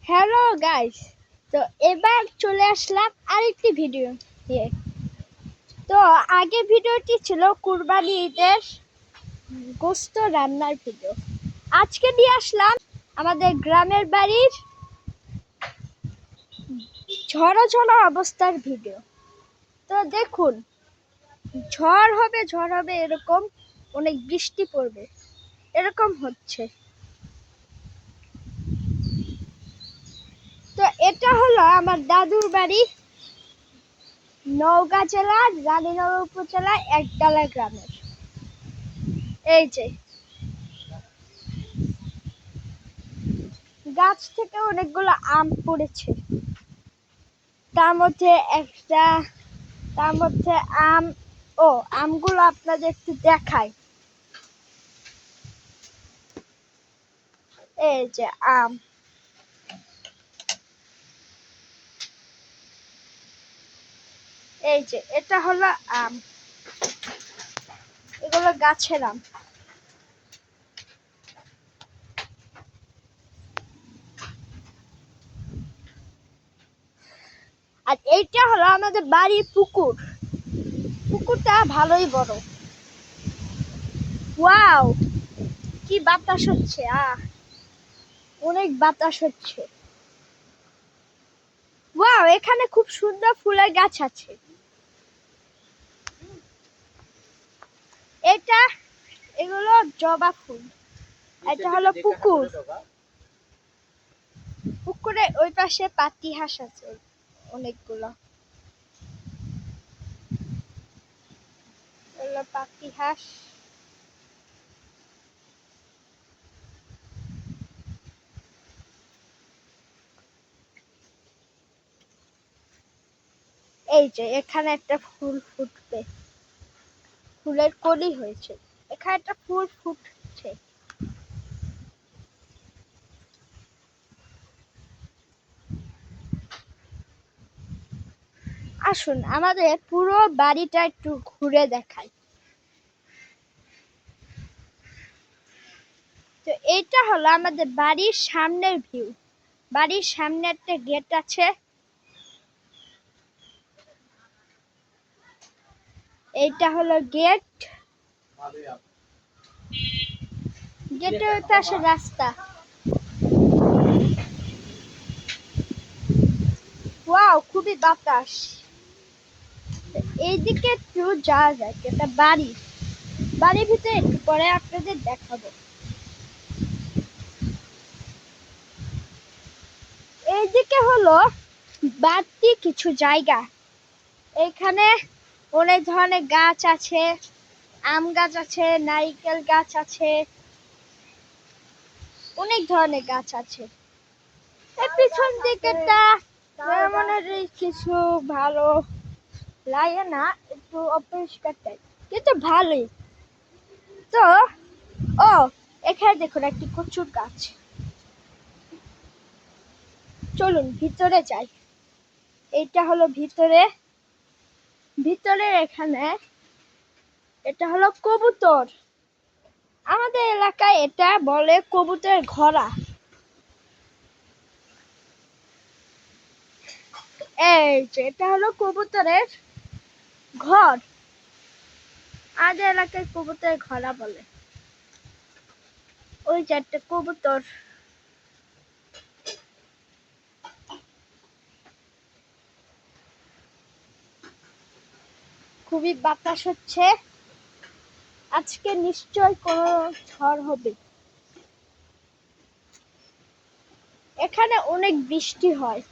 Hello guys, তো এবার চলে আসলাম আরেকটি ভিডিও নিয়ে। তো আগে ভিডিওটি ছিল কুরবানি ঈদের গোস্ত রান্নার ভিডিও। আজকে নিয়ে আসলাম আমাদের গ্রামের বাড়ির ঝড়ো ঝড়ো অবস্থার ভিডিও। তো দেখুন, ঝড় হবে এরকম, অনেক বৃষ্টি পড়বে এরকম হচ্ছে। তো এটা হলো আমার দাদুর বাড়ি, নওগাঁ জেলার রানীনগর উপজেলার একডালা গ্রামের। এই যে গাছ থেকে অনেকগুলো আম পড়েছে, তার মধ্যে আমগুলো আপনাদের একটু দেখাই। এই যে আম, এই যে এটা হলো আম, এগুলো গাছের আম। আর এইটা হলো আমাদের বাড়ির পুকুর, পুকুরটা ভালোই বড়। ওয়াও, কি বাতাস হচ্ছে! অনেক বাতাস হচ্ছে। ওয়াও, এখানে খুব সুন্দর ফুলের গাছ আছে। এগুলো জবা ফুল। এটা হলো পুকুর, পুকুরে ওই পাশে পাতি হাঁস আছে অনেকগুলো। পাতি হাঁস। এই যে এখানে একটা ফুল ফুটবে, ফুলের কলি হয়েছে, এখানে একটা ফুল ফুটছে। আসুন আমাদের পুরো বাড়িটা একটু ঘুরে দেখাই। তো এইটা হলো আমাদের বাড়ির সামনের ভিউ। বাড়ির সামনে একটা গেট আছে, এইটা হলো গেট, গেটের পাশে রাস্তা। ওয়াও, খুবই বাতাস। এইদিকে একটু যাওয়া যায়, এটা বাড়ির ভিতরে একটু পরে আপনাদের দেখাবো। এইদিকে হলো বাড়তি কিছু জায়গা, এখানে অনেক ধরনের গাছ আছে, আম গাছ আছে, নারিকেল গাছ আছে, অনেক ধরনের গাছ আছে। এর পিছন দিকেটা মনের কিছু ভালো লাগে না, একটু অপরিষ্কার টাইপ, কিন্তু ভালোই। তো এখানে দেখুন একটি কচুর গাছ। চলুন ভিতরে যাই। এইটা হলো ভিতরে এখানে এটা হলো কবুতর, আমাদের এলাকায় এটা বলে কবুতরের ঘোড়া। এই যে এটা হলো কবুতরের ঘর, আমাদের এলাকায় কবুতরের ঘোড়া বলে। ওই যে একটা কবুতর। খুবই বাতাস হচ্ছে, আজকে নিশ্চয় কোনো ঝড় হবে। এখানে অনেক বৃষ্টি হয়।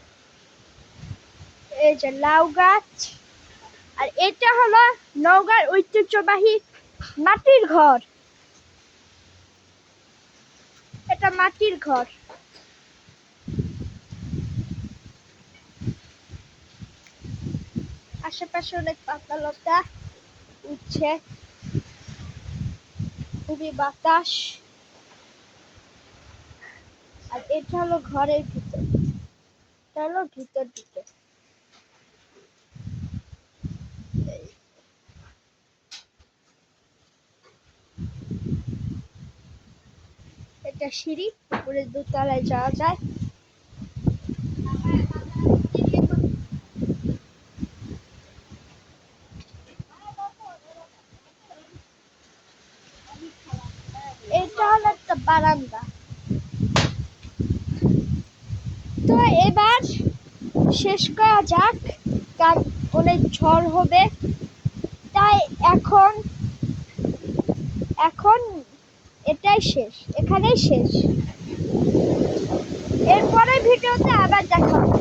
এই যে লাউ গাছ, আর এটা হলো নওগাঁর ঐতিহ্যবাহী মাটির ঘর। এটা মাটির ঘর। আশেপাশে অনেক পাতা লতা উঠছে, খুবই বাতাস। আর এটা হলো ঘরের ভিতর, এটা হলো ভিতর দিকে। এটা সিঁড়ি, উপরে দোতলায় যাওয়া যায়। একটা বারান্দা। তো এবার শেষ করা যাক, কারণ অনেক ঝড় হবে। তাই এখন এখন এটাই শেষ, এখানেই শেষ। এরপরে ভিডিওতে আবার দেখা হবে।